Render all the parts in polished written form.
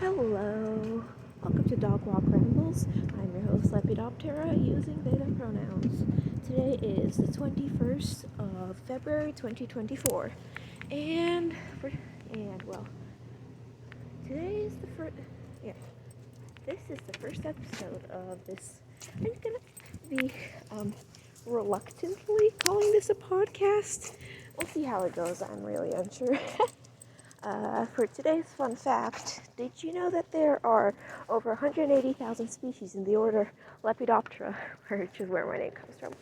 Hello, welcome to Dog Walk Rambles. I'm your host Lepidoptera using they them pronouns. Today is the 21st of February 2024, and today is the first. Yeah, this is the first episode of this. I'm gonna be reluctantly calling this a podcast. We'll see how it goes. I'm really unsure. For today's fun fact, did you know that there are over 180,000 species in the order Lepidoptera, which is where my name comes from?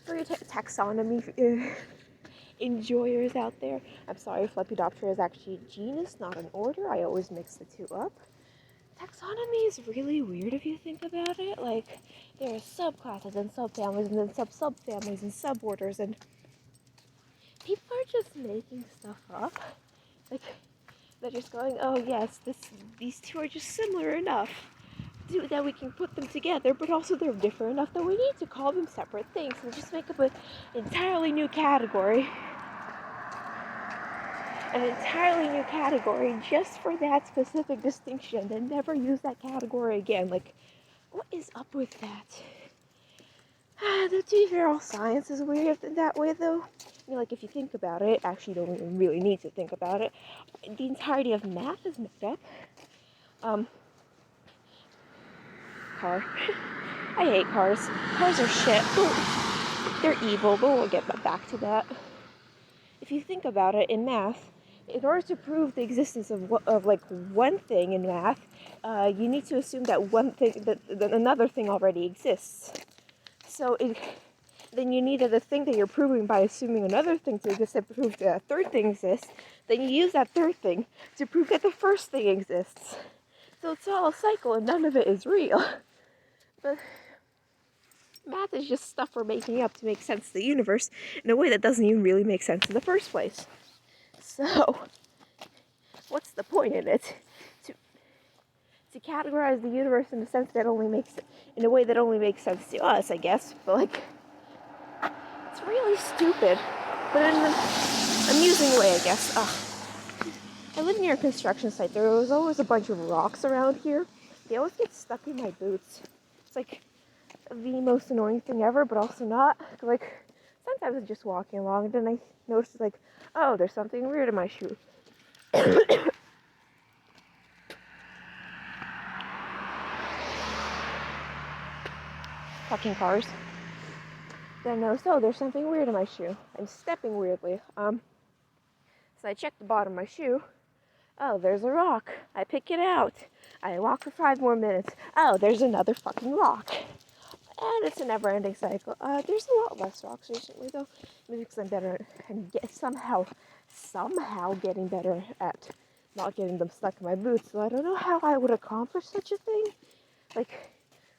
For your taxonomy enjoyers out there, I'm sorry if Lepidoptera is actually a genus, not an order. I always mix the two up. Taxonomy is really weird if you think about it. Like, there are subclasses and subfamilies and then subfamilies and suborders, and people are just making stuff up. Like, they're just going, oh yes, these two are just similar enough that we can put them together, but also they're different enough that we need to call them separate things and just make up an entirely new category. An entirely new category just for that specific distinction and never use that category again. Like, what is up with that? To be fair, all science is weird in that way, though. I mean, like, if you think about it, actually you don't even really need to think about it. The entirety of math is mixed up. Car. I hate cars. Cars are shit. They're evil, but we'll get back to that. If you think about it, in math, in order to prove the existence of one thing in math, you need to assume that one thing, that another thing already exists. So then you need the thing that you're proving by assuming another thing to exist to prove that a third thing exists. Then you use that third thing to prove that the first thing exists. So it's all a cycle and none of it is real. But math is just stuff we're making up to make sense of the universe in a way that doesn't even really make sense in the first place. So, what's the point in it? To categorize the universe in a sense that in a way that only makes sense to us, I guess. But like, it's really stupid, but in an amusing way, I guess. I live near a construction site. There was always a bunch of rocks around here. They always get stuck in my boots. It's like the most annoying thing ever, but also not. Like, sometimes I'm just walking along, and then I notice, like, oh, there's something weird in my shoe. Fucking cars. Then I notice, oh, there's something weird in my shoe. I'm stepping weirdly. So I check the bottom of my shoe. Oh, there's a rock. I pick it out. I walk for 5 more minutes. Oh, there's another fucking rock. And it's a never-ending cycle. There's a lot less rocks recently, though. Maybe because I'm better and somehow getting better at not getting them stuck in my boots. So I don't know how I would accomplish such a thing. Like,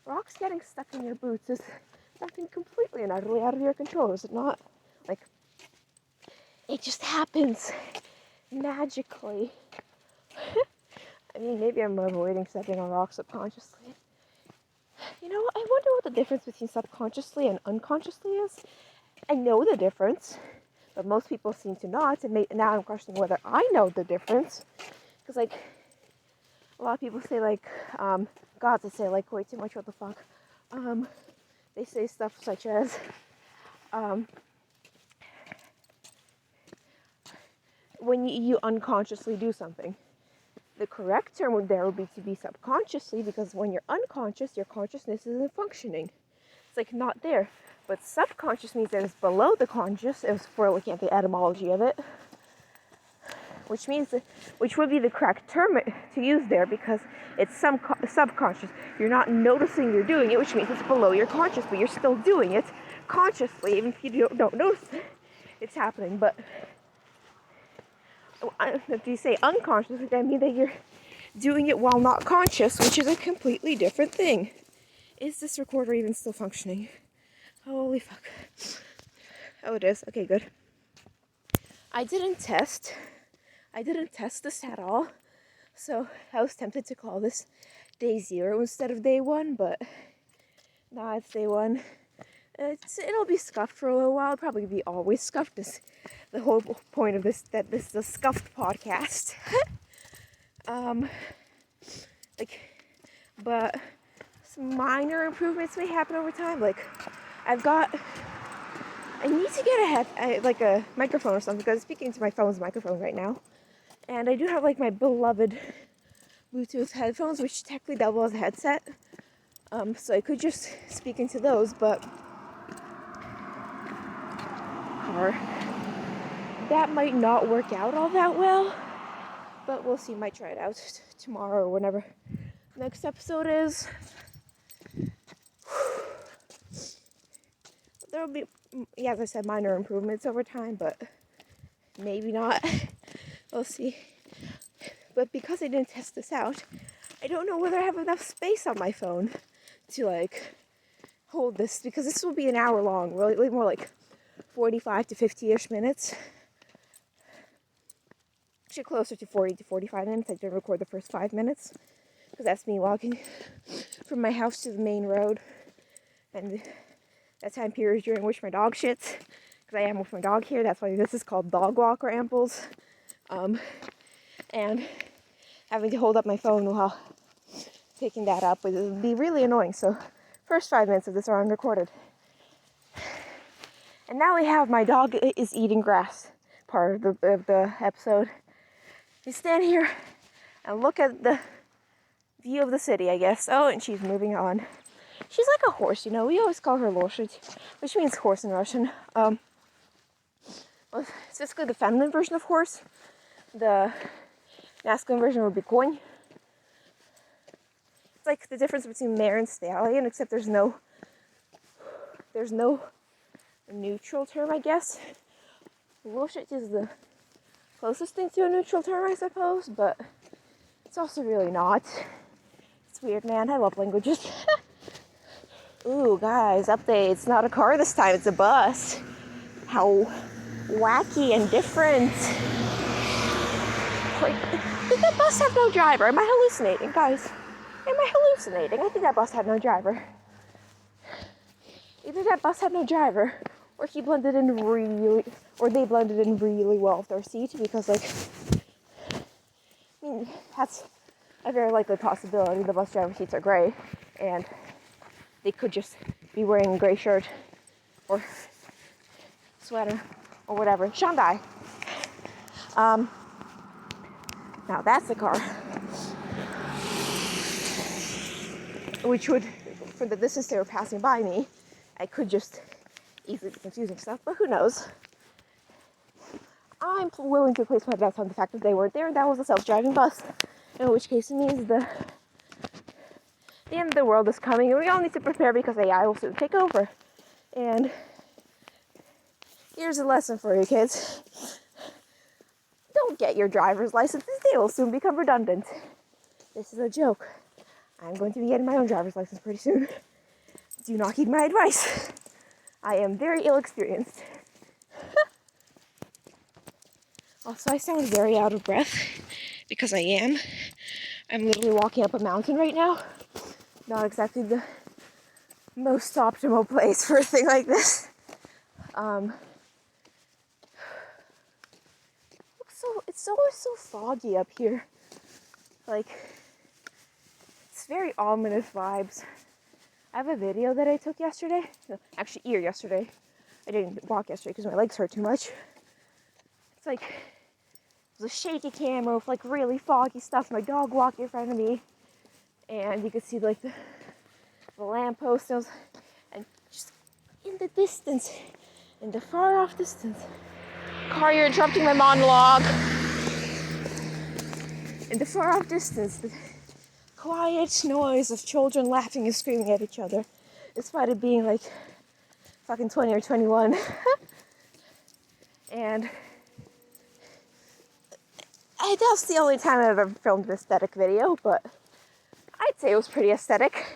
rocks getting stuck in your boots is something completely and utterly out of your control, is it not? Like, it just happens magically. I mean, maybe I'm avoiding stepping on rocks subconsciously. You know, I wonder what the difference between subconsciously and unconsciously is. I know the difference, but most people seem to not, and now I'm questioning whether I know the difference. Because, like, a lot of people say, like, God, they say, like, way too much, what the fuck. They say stuff such as, when you unconsciously do something. The correct term would be to be subconsciously, because when you're unconscious, your consciousness isn't functioning. It's like not there. But subconscious means that it's below the conscious, if we're looking at the etymology of it. Which would be the correct term to use there, because it's subconscious. You're not noticing you're doing it, which means it's below your conscious, but you're still doing it consciously, even if you don't notice it's happening. But if you say unconscious, that means that you're doing it while not conscious, which is a completely different thing. Is this recorder even still functioning? Holy fuck. Oh, it is. Okay, good. I didn't test this at all, so I was tempted to call this day 0 instead of day 1, but nah, it's day 1. It'll be scuffed for a little while. It'll probably be always scuffed. Is the whole point of this, that this is a scuffed podcast. Like, but some minor improvements may happen over time. Like, I need to get a microphone or something, because I'm speaking to my phone's microphone right now. And I do have like my beloved Bluetooth headphones, which technically double as a headset. So I could just speak into those, but that might not work out all that well. But we'll see. Might try it out tomorrow or whenever next episode is. There'll be, yeah, as I said, minor improvements over time, but maybe not. We'll see. But because I didn't test this out, I don't know whether I have enough space on my phone to like hold this, because this will be an hour long, really more like 45 to 50-ish minutes. Actually closer to 40 to 45 minutes. I didn't record the first 5 minutes, because that's me walking from my house to the main road, and that time period during which my dog shits, because I am with my dog here. That's why this is called Dog Walk Rambles. And having to hold up my phone while taking that up would be really annoying. So first 5 minutes of this are unrecorded. And now we have my dog is eating grass part of the episode. You stand here and look at the view of the city, I guess. Oh, and she's moving on. She's like a horse, you know. We always call her loshy, which means horse in Russian. Well, it's basically the feminine version of horse. The masculine version would be konь. It's like the difference between mare and stallion, except there's no neutral term, I guess. Loshy is the closest thing to a neutral term, I suppose, but it's also really not. It's weird, man. I love languages. Ooh, guys, update. It's not a car this time, it's a bus. How wacky and different. Did that bus have no driver? Am I hallucinating, guys? Am I hallucinating? I think that bus had no driver. Either that bus had no driver, or they blended in really well with their seat, because, like, I mean, that's a very likely possibility. The bus driver seats are gray, and they could just be wearing a gray shirt or sweater or whatever. Shandai. Now that's the car, which would, for the distance they were passing by me, I could just easily be confusing stuff, but who knows. I'm willing to place my bets on the fact that they weren't there and that was a self-driving bus, in which case it means the end of the world is coming, and we all need to prepare, because AI will soon take over. And here's a lesson for you kids. Don't get your driver's licenses, they will soon become redundant. This is a joke. I'm going to be getting my own driver's license pretty soon. Do not heed my advice. I am very ill-experienced. Also, I sound very out of breath, because I am. I'm literally walking up a mountain right now. Not exactly the most optimal place for a thing like this. It's always so foggy up here. Like, it's very ominous vibes. I have a video that I took yesterday. No, actually yesterday. I didn't walk yesterday because my legs hurt too much. It's like, it was a shaky camera with like really foggy stuff. My dog walked in front of me, and you could see like the lamppost, and just in the distance, in the far off distance. Car, you're interrupting my monologue. In the far off distance, the quiet noise of children laughing and screaming at each other, despite it being like fucking 20 or 21. And that's the only time I've ever filmed an aesthetic video, but I'd say it was pretty aesthetic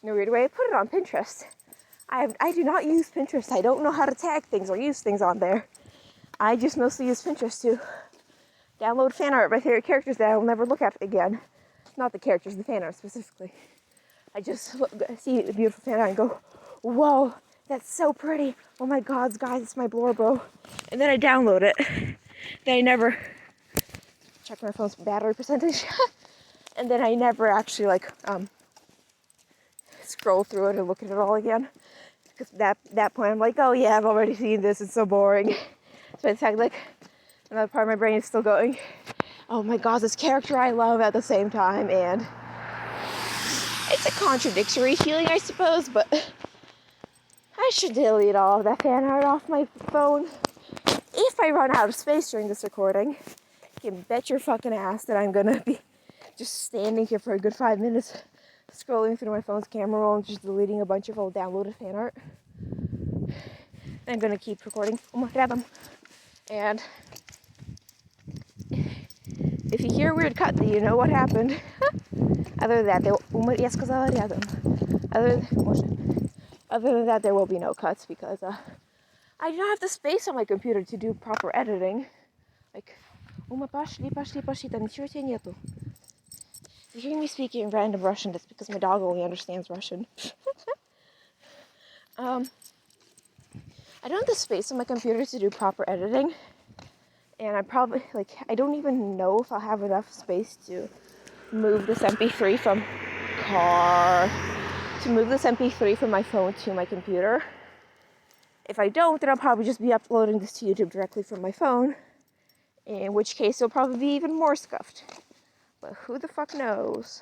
in a weird way. I put it on Pinterest. I do not use Pinterest. I don't know how to tag things or use things on there. I just mostly use Pinterest to download fan art of my favorite characters that I will never look at again. Not the characters, the fan art specifically. I just see the beautiful fan art and go, whoa, that's so pretty. Oh my god, guys, it's my blur, bro. And then I download it. Then I never check my phone's battery percentage. and then I never actually like scroll through it or look at it all again. Because that point I'm like, oh yeah, I've already seen this, it's so boring. So it's like another part of my brain is still going, oh my god, this character I love at the same time, and it's a contradictory feeling, I suppose, but I should delete all of that fan art off my phone. If I run out of space during this recording, you can bet your fucking ass that I'm gonna be just standing here for a good 5 minutes, scrolling through my phone's camera roll and just deleting a bunch of old downloaded fan art. I'm gonna keep recording. And if you hear a weird cut, then you know what happened. Other than that, there will be no cuts because I don't have the space on my computer to do proper editing. Like, if you hear me speaking random Russian, that's because my dog only understands Russian. I don't have the space on my computer to do proper editing, and I probably, I don't even know if I'll have enough space to move this MP3 from my phone to my computer. If I don't, then I'll probably just be uploading this to YouTube directly from my phone, in which case it'll probably be even more scuffed. But who the fuck knows?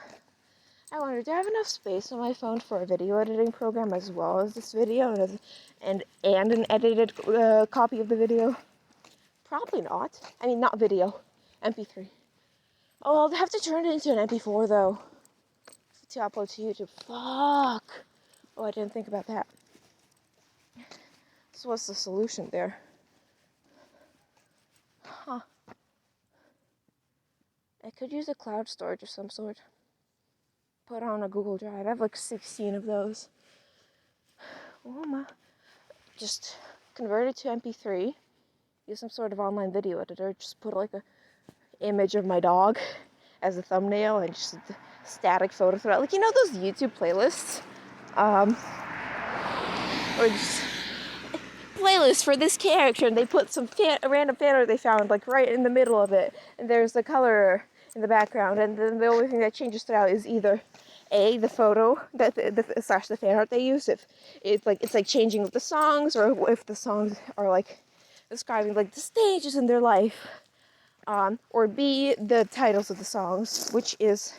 I wonder, do I have enough space on my phone for a video editing program as well as this video and an edited copy of the video? Probably not. I mean, not video, MP3. Oh, I'll have to turn it into an MP4 though to upload to YouTube. Fuck. Oh, I didn't think about that. So what's the solution there? Huh. I could use a cloud storage of some sort. Put on a Google Drive. I have like 16 of those. Just convert it to MP3. Use some sort of online video editor. Just put like a image of my dog as a thumbnail and just a static photo throughout. Like, you know those YouTube playlists? Or just playlist for this character, and they put some random fan art they found like right in the middle of it, and there's the color in the background, and then the only thing that changes throughout is either the photo that the fan art they use, if it's like changing with the songs, or if the songs are like describing like the stages in their life, or B, the titles of the songs, which is,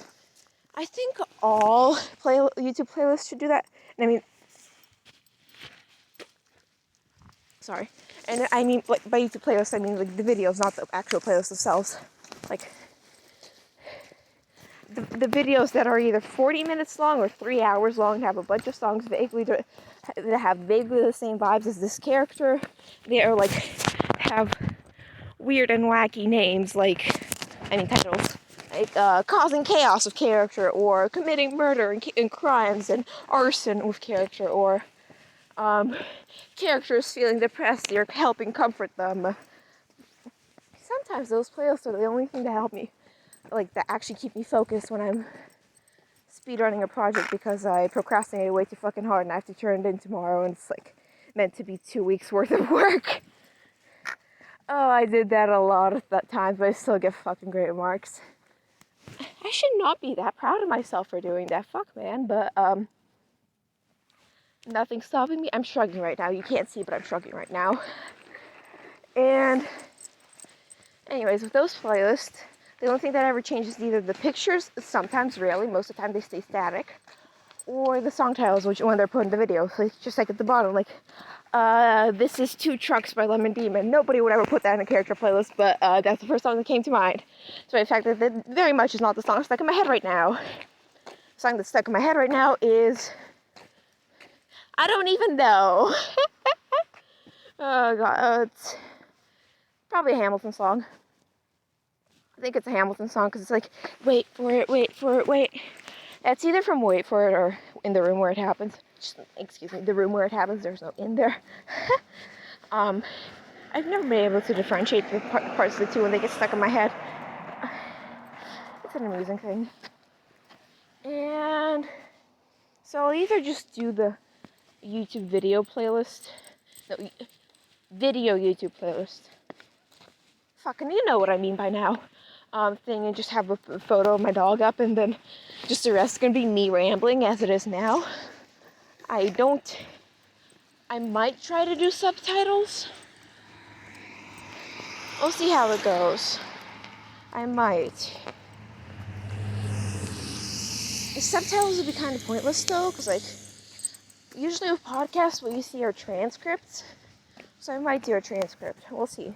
I think all YouTube playlists should do that. And I mean, sorry, and I mean, like, by YouTube playlists, I mean like the videos, not the actual playlists themselves. Like the videos that are either 40 minutes long or 3 hours long and have a bunch of songs that have vaguely the same vibes as this character. They are like have weird and wacky names, titles, like causing chaos with character, or committing murder and crimes and arson with character, or characters feeling depressed, you're helping comfort them. Sometimes those playlists are the only thing that help me, that actually keep me focused when I'm speedrunning a project, because I procrastinated way too fucking hard and I have to turn it in tomorrow, and it's meant to be 2 weeks worth of work. Oh, I did that a lot of times, but I still get fucking great marks. I should not be that proud of myself for doing that, fuck man, but nothing's stopping me. I'm shrugging right now. You can't see, but I'm shrugging right now. And anyways, with those playlists, the only thing that ever changes is either the pictures, sometimes, rarely, most of the time they stay static, or the song titles, which when they're put in the video, just like at the bottom, this is 2 Trucks by Lemon Demon. Nobody would ever put that in a character playlist, but that's the first song that came to mind. So in fact, that very much is not the song stuck in my head right now. The song that's stuck in my head right now is, I don't even know. Oh god, it's probably a Hamilton song. I think it's a Hamilton song, because it's like, wait for it, wait for it, wait. That's either from Wait For It or In the Room Where It Happens. Excuse me, The Room Where It Happens, there's no in there. I've never been able to differentiate the parts of the two when they get stuck in my head. It's an amusing thing. And so I'll either just do the YouTube video playlist. No, video YouTube playlist. Fucking, you know what I mean by now. thing and just have a photo of my dog up, and then just the rest is gonna be me rambling as it is now. I might try to do subtitles. We'll see how it goes. I might. The subtitles would be kind of pointless though, because like, usually with podcasts what you see are transcripts. So I might do a transcript. We'll see.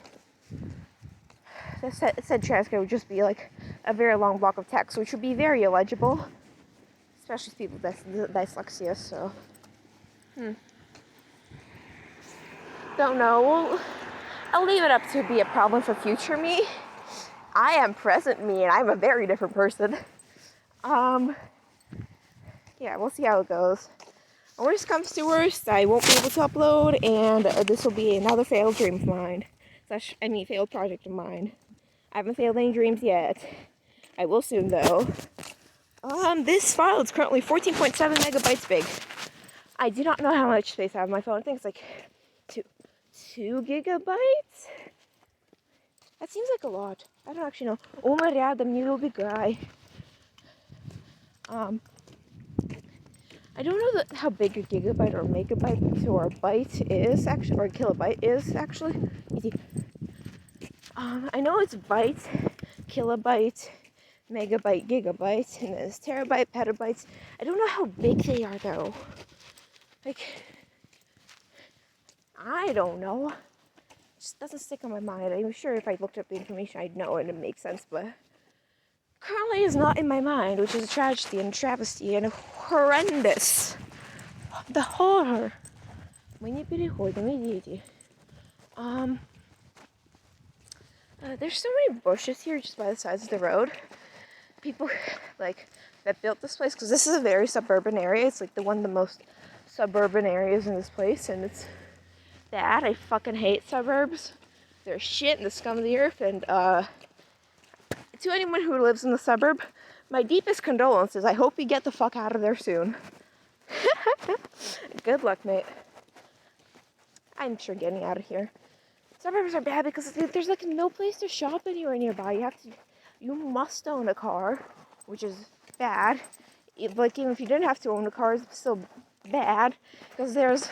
The said transcript would just be like a very long block of text, which would be very illegible, especially people with dyslexia. So, don't know. Well, I'll leave it up to be a problem for future me. I am present me, and I'm a very different person. Yeah, we'll see how it goes. Worst comes to worst, I won't be able to upload, and this will be another failed dream of mine. Failed project of mine. I haven't failed any dreams yet. I will soon, though. This file is currently 14.7 megabytes big. I do not know how much space I have on my phone. I think it's like 2 gigabytes? That seems like a lot. I don't actually know. Oh my god, the little big guy. I don't know how big a gigabyte or megabyte or a byte is actually, or a kilobyte is actually. Easy. I know it's byte, kilobyte, megabyte, gigabyte, and there's terabyte, petabytes. I don't know how big they are though. Like, I don't know. It just doesn't stick on my mind. I'm sure if I looked up the information I'd know and it'd make sense, but currently is not in my mind, which is a tragedy and a travesty and horrendous. The horror. There's so many bushes here just by the sides of the road. People that built this place, because this is a very suburban area. It's like one of the most suburban areas in this place, and it's bad. I fucking hate suburbs. They're shit and the scum of the earth, and to anyone who lives in the suburb, my deepest condolences. I hope you get the fuck out of there soon. Good luck, mate. I'm sure getting out of here. Suburbs are bad because there's like no place to shop anywhere nearby. You must own a car, which is bad. Even if you didn't have to own a car, it's still bad because it's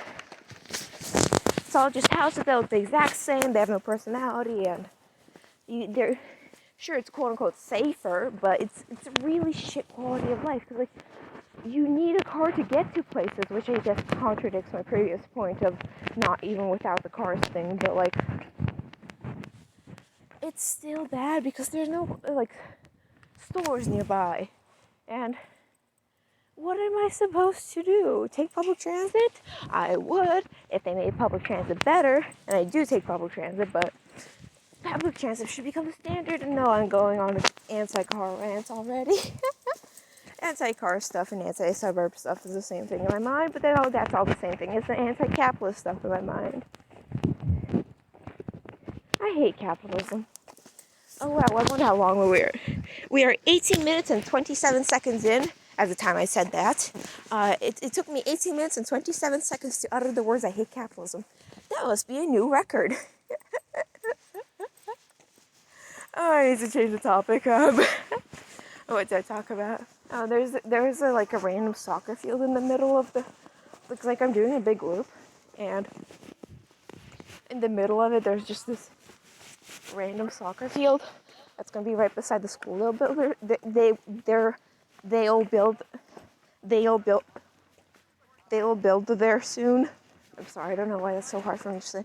all just houses that look the exact same. They have no personality, and they're sure it's quote unquote safer, but it's a really shit quality of life because you need a car to get to places, which I guess contradicts my previous point of not even without the cars thing, but it's still bad because there's no stores nearby. And what am I supposed to do? Take public transit? I would if they made public transit better, and I do take public transit, but public transit should become the standard. And no, I'm going on anti-car rants already. Anti-car stuff and anti-suburb stuff is the same thing in my mind, but then that's all the same thing. It's the anti-capitalist stuff in my mind. I hate capitalism. Oh wow, I wonder how long we are. We are 18 minutes and 27 seconds in at the time I said that. It took me 18 minutes and 27 seconds to utter the words I hate capitalism. That must be a new record. Oh, I need to change the topic. What did I talk about? Oh, there's a random soccer field in the middle of looks like I'm doing a big loop, and in the middle of it there's just this random soccer field that's gonna be right beside the school they'll build. They'll build there soon. I'm sorry, I don't know why that's so hard for me to say.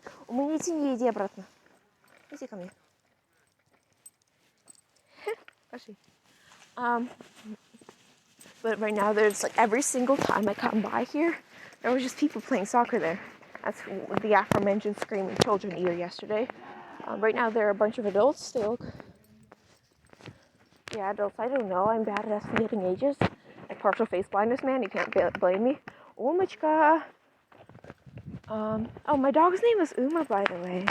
But right now there's every single time I come by here, there was just people playing soccer there. That's the aforementioned screaming children either yesterday. Right now there are a bunch of adults. They look, adults. I don't know. I'm bad at estimating ages. Like partial face blindness, man. You can't blame me. Umachka. Oh, my dog's name is Uma, by the way.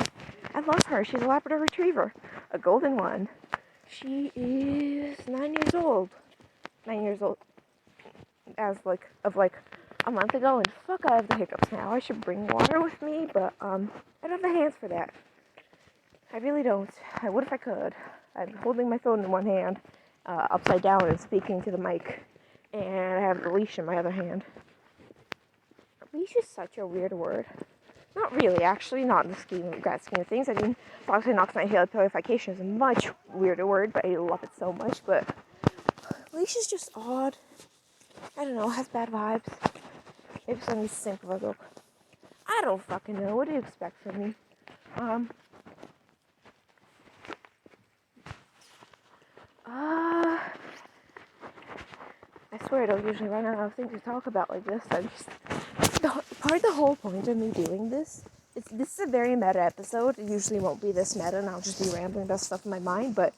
I love her. She's a Labrador Retriever, a golden one. She is 9 years old. 9 years old. As of a month ago, and fuck, I have the hiccups now. I should bring water with me, but I don't have the hands for that. I really don't. I would if I could. I'm holding my phone in one hand, upside down and speaking to the mic, and I have the leash in my other hand. Leash is such a weird word. Not really, actually, not in the grand scheme of things. I mean, oxygen purification is a much weirder word, but I love it so much. But leash is just odd. I don't know, has bad vibes. Maybe something simple about. I don't fucking know. What do you expect from me? I swear I don't usually run out of things to talk about like this. Part of the whole point of me doing this, this is a very meta episode. It usually won't be this meta, and I'll just be rambling about stuff in my mind, but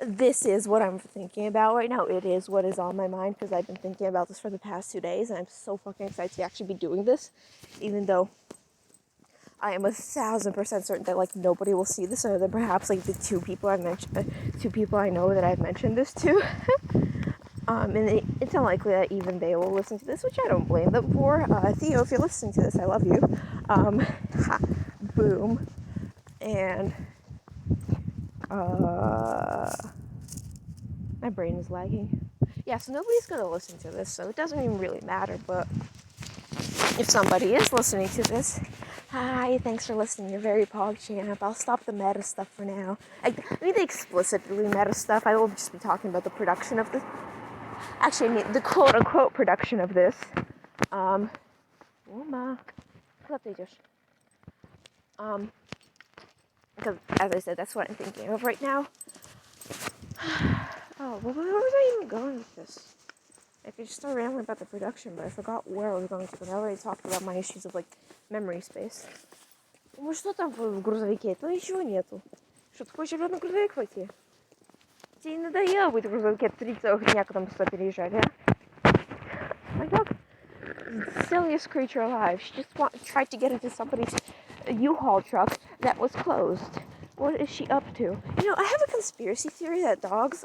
this is what I'm thinking about right now. It is what is on my mind, because I've been thinking about this for the past 2 days, and I'm so fucking excited to actually be doing this, even though I am 1,000% certain that, like, nobody will see this, other than perhaps, like, the two people I know that I've mentioned this to. And it's unlikely that even they will listen to this, which I don't blame them for. Theo, if you're listening to this, I love you. Boom. And, my brain is lagging. Yeah, so nobody's gonna listen to this, so it doesn't even really matter, but if somebody is listening to this, hi, thanks for listening, you're very pog-champ. I'll stop the meta stuff for now. I mean, the explicitly meta stuff, I will just be talking about the production of this. Actually, I mean, the quote-unquote production of this. Because, as I said, that's what I'm thinking of right now. Oh, well, where was I even going with this? I could just start rambling about the production, but I forgot where I was going to, but I already talked about my issues of, like, memory space. Ну, что там в грузовике? То ничего нету. Что, ты хочешь обратно грузовик войти? Тебе не надоело быть в грузовике 3 целых дня, когда мы сюда переезжали, а? My dog is the silliest creature alive. She just tried to get into somebody's U-Haul truck that was closed. What is she up to? You know, I have a conspiracy theory that dogs,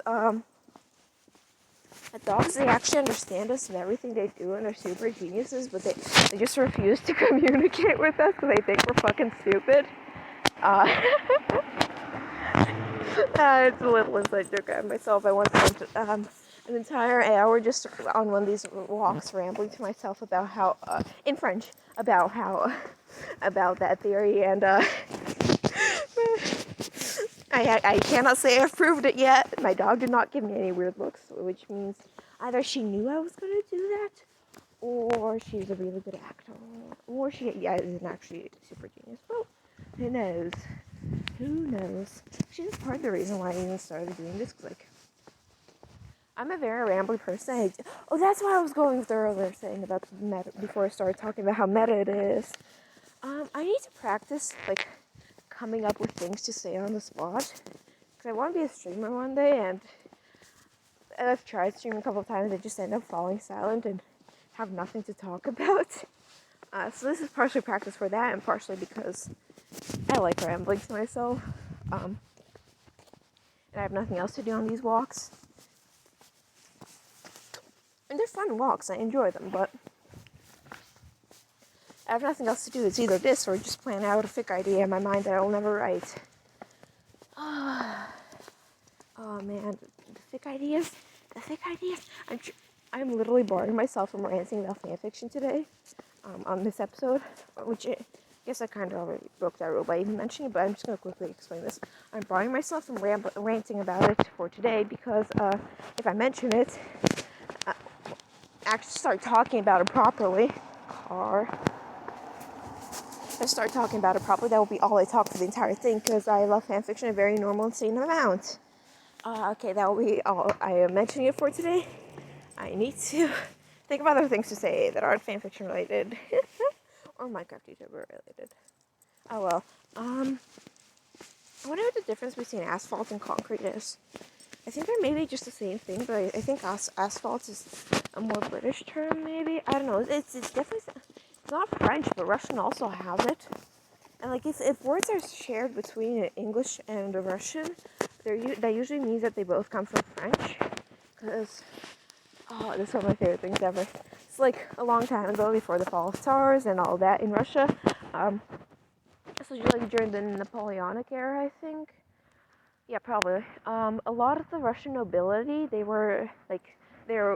they actually understand us and everything they do, and are super geniuses, but they just refuse to communicate with us because they think we're fucking stupid. It's a little inside joke I myself. I once spent an entire hour just on one of these walks rambling to myself about how, in French, about that theory, and I cannot say I've proved it yet. My dog did not give me any weird looks, which means either she knew I was going to do that, or she's a really good actor, or she isn't actually super genius. Well, who knows? Who knows? She's part of the reason why I even started doing this, because, like, I'm a very rambling person. That's why I was going with the earlier saying about the meta, before I started talking about how meta it is. I need to practice, like, coming up with things to say on the spot, because I want to be a streamer one day, and I've tried streaming a couple of times. I just end up falling silent and have nothing to talk about. So this is partially practice for that, and partially because I like rambling to myself, and I have nothing else to do on these walks. And they're fun walks, I enjoy them, but I have nothing else to do. It's either this or just plan out a fic idea in my mind that I will never write. Oh man, the fic ideas. I'm literally boring myself from ranting about fanfiction today, on this episode, which I guess I kind of already broke that rule by even mentioning it, but I'm just going to quickly explain this. I'm boring myself from ranting about it for today because if I mention it, actually start talking about it properly, that will be all I talk for the entire thing, because I love fanfiction a very normal, insane amount. Okay, that will be all I am mentioning it for today. I need to think of other things to say that aren't fanfiction related. Or Minecraft YouTuber related. Oh well. I wonder what the difference between asphalt and concrete is. I think they're maybe just the same thing, but I think asphalt is a more British term, maybe? I don't know. It's definitely... It's not French, but Russian also has it. And, like, if words are shared between English and Russian, that usually means that they both come from French. Because, this is one of my favorite things ever. It's, like, a long time ago, before the fall of Tsars and all that in Russia. So, like, during the Napoleonic era, I think. Yeah, probably. A lot of the Russian nobility, they were like, they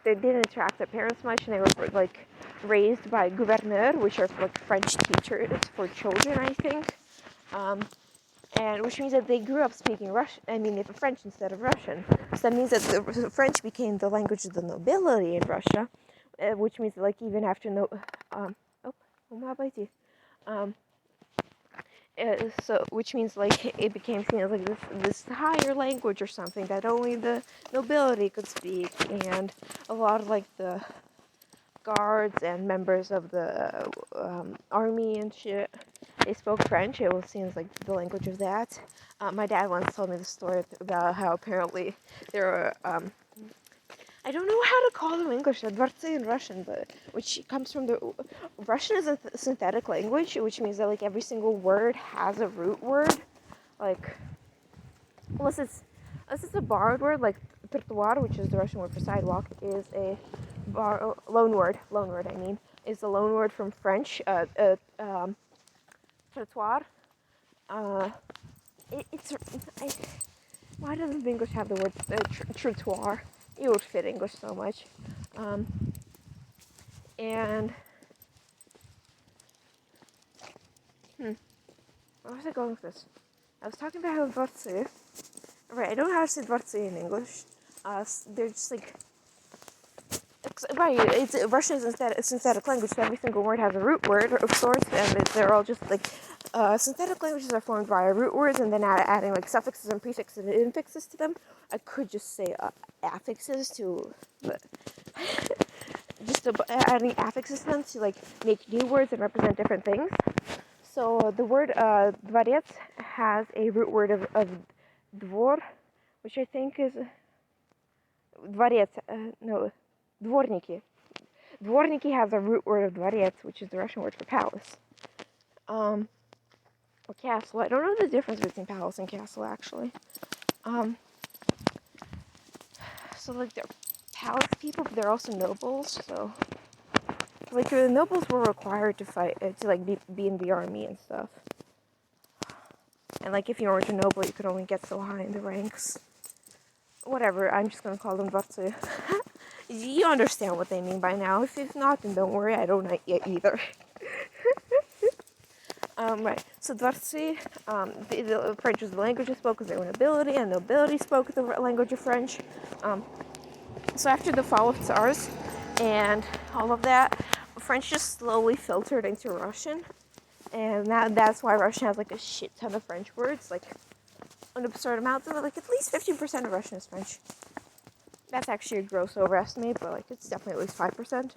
didn't interact with their parents much, and they were like raised by gouverneurs, which are like French teachers for children, I think. And which means that they grew up speaking Russian. I mean, French instead of Russian. So that means that the French became the language of the nobility in Russia, which means that, like, even after um, so which means like it became seen as like this higher language or something that only the nobility could speak, and a lot of like the guards and members of the army and shit, they spoke French. It was seen as like the language of that. My dad once told me the story about how apparently there were I don't know how to call them English, dvorцы in Russian, but which comes from the Russian is a synthetic language, which means that like every single word has a root word, like unless it's a borrowed word, like trottoir, which is the Russian word for sidewalk, is a loan word. Loan word, I mean, is the loan word from French. Trottoir. Why doesn't English have the word trottoir? It would fit English so much. And where was I going with this? I was talking about how dvorцы. Right, I don't know how to say dvorцы in English. They're just like right. It's Russian is a synthetic language, so every single word has a root word of sorts, and they're all just like synthetic languages are formed via root words, and then adding like suffixes and prefixes and infixes to them. I could just say affixes to, but adding affixes to them to like make new words and represent different things. So the word dvorec has a root word of dvor, which I think is dvorec. No, dvorniki. Dvorniki has a root word of dvorec, which is the Russian word for palace. Or castle. I don't know the difference between palace and castle, actually. So like they're palace people, but they're also nobles. So like the nobles were required to fight to like be in the army and stuff. And like if you weren't a noble, you could only get so high in the ranks. Whatever. I'm just gonna call them dvorцы. You understand what they mean by now. If not, then don't worry. I don't know yet either. Right. So dvorцы, the French was the language they spoke because they were nobility, and nobility spoke the language of French. So after the fall of Tsars and all of that, French just slowly filtered into Russian, and that's why Russian has like a shit ton of French words, like an absurd amount. Like at least 15% of Russian is French. That's actually a gross overestimate, but like it's definitely at least 5%.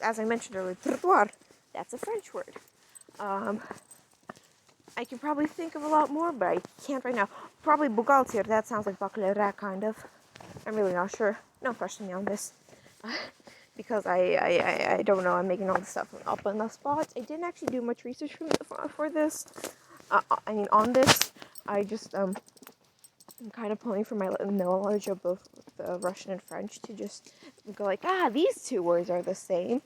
As I mentioned earlier, trottoir, that's a French word. I can probably think of a lot more, but I can't right now. Probably bugalter, that sounds like baccalaureate, kind of. I'm really not sure. Don't question me on this. Because I don't know. I'm making all this stuff up on the spot. I didn't actually do much research for this. On this. I just, I'm kind of pulling from my knowledge of both Russian and French to just go like, these two words are the same.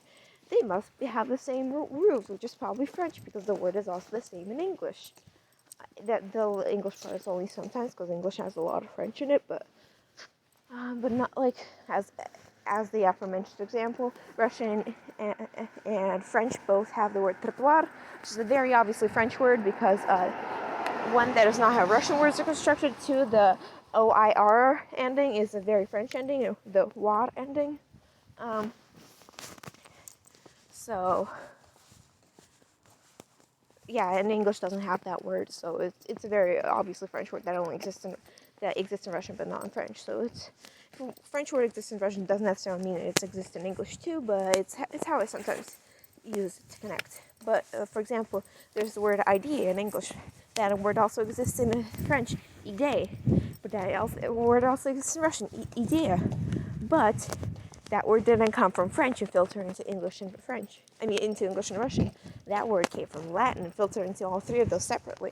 They must have the same roots, which is probably French because the word is also the same in English. That the English part is only sometimes because English has a lot of French in it, but not like as the aforementioned example, Russian and French both have the word trottoir, which is a very obviously French word because one, that is not how Russian words are constructed. Two, the OIR ending is a very French ending, the war ending. So, yeah, and English doesn't have that word, so it's a very obviously French word that only exists in Russian but not in French. So if a French word exists in Russian doesn't necessarily mean it exists in English too, but it's how I sometimes use it to connect. But for example, there's the word idea in English. That word also exists in French, idée, but that word also exists in Russian, idea. But that word didn't come from French and filter into English and French. Into English and Russian. That word came from Latin and filtered into all three of those separately.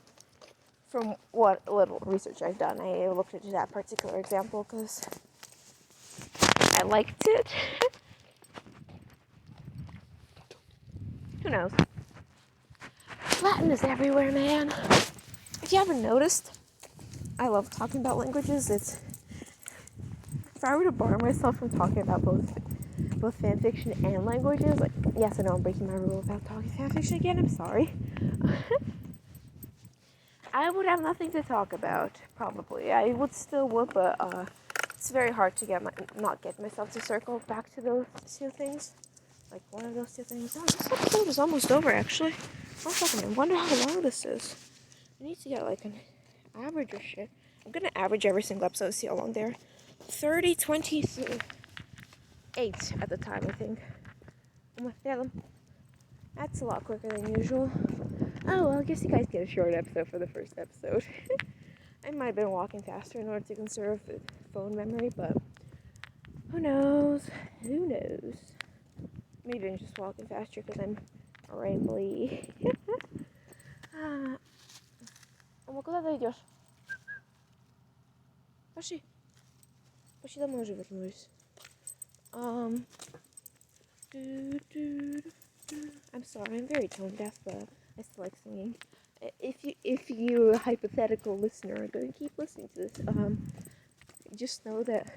From what little research I've done, I looked into that particular example because I liked it. Who knows? Latin is everywhere, man. If you haven't noticed, I love talking about languages. If I were to bar myself from talking about both fan fiction and languages, like, yes, I know I'm breaking my rule about talking fan fiction again, I'm sorry. I would have nothing to talk about, probably. I would, but it's very hard to not get myself to circle back to those two things. Like, one of those two things. Oh, this episode is almost over, actually. 1 second, I wonder how long this is. I need to get, like, an average or shit. I'm gonna average every single episode, see how long they're. 30, 28 at the time, I think. Almost at them. That's a lot quicker than usual. Oh, well, I guess you guys get a short episode for the first episode. I might have been walking faster in order to conserve phone memory, but who knows? Who knows? Maybe I'm just walking faster because I'm rambly. Куда ты идешь? Пошли. Пошли домой уже вернулись. I'm sorry, I'm very tone deaf, but I still like singing. If you hypothetical listener are going to keep listening to this, just know that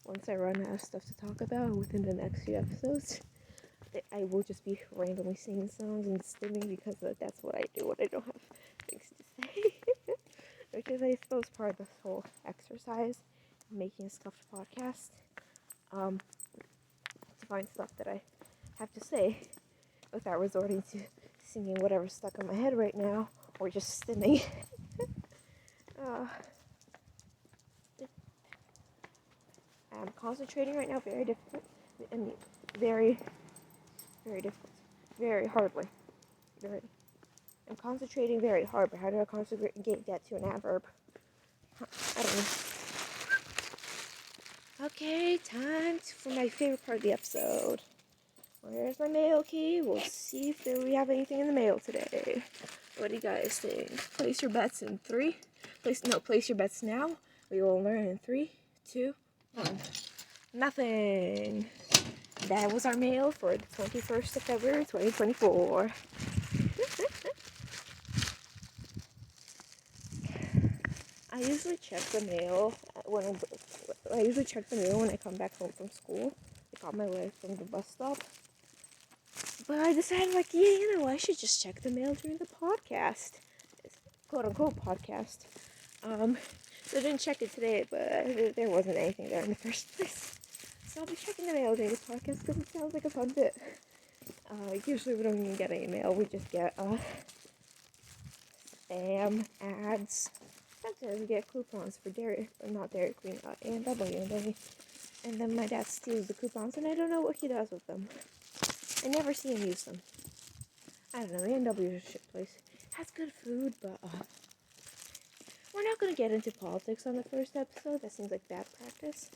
once I run out of stuff to talk about within the next few episodes, I will just be randomly singing songs and stimming because that's what I do when I don't have things to say. Which is, I suppose, part of this whole exercise, making a scuffed podcast. To find stuff that I have to say without resorting to singing whatever's stuck in my head right now, or just stimming. I'm concentrating right now, very difficult. I mean, very, very difficult. Very hardly. I'm concentrating very hard, but how do I concentrate that to an adverb? I don't know. Okay, time for my favorite part of the episode. Where's my mail key? We'll see if we have anything in the mail today. What do you guys think? Place your bets in 3. Place your bets now. We will learn in 3, 2, 1. Nothing. That was our mail for the 21st of February, 2024. I usually check the mail when I come back home from school, like on my way from the bus stop. But I decided, like, yeah, you know, I should just check the mail during the podcast, quote unquote podcast. So I didn't check it today, but there wasn't anything there in the first place. So I'll be checking the mail during the podcast because it sounds like a fun bit. Usually we don't even get any mail, we just get spam ads. Sometimes we get coupons for not Dairy Queen, A&W, and then my dad steals the coupons, and I don't know what he does with them. I never see him use them. I don't know, A&W is a shit place. It has good food, but we're not going to get into politics on the first episode. That seems like bad practice.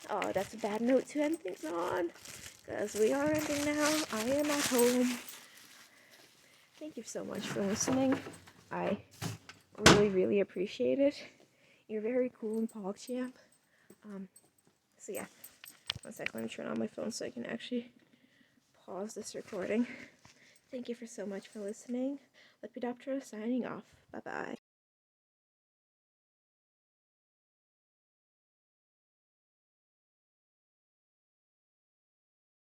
Oh, that's a bad note to end things on, because we are ending now. I am at home. Thank you so much for listening. I really, really appreciate it. You're very cool and PogChamp. So yeah. 1 second, let me turn on my phone so I can actually pause this recording. Thank you so much for listening. Lepidoptera signing off. Bye-bye.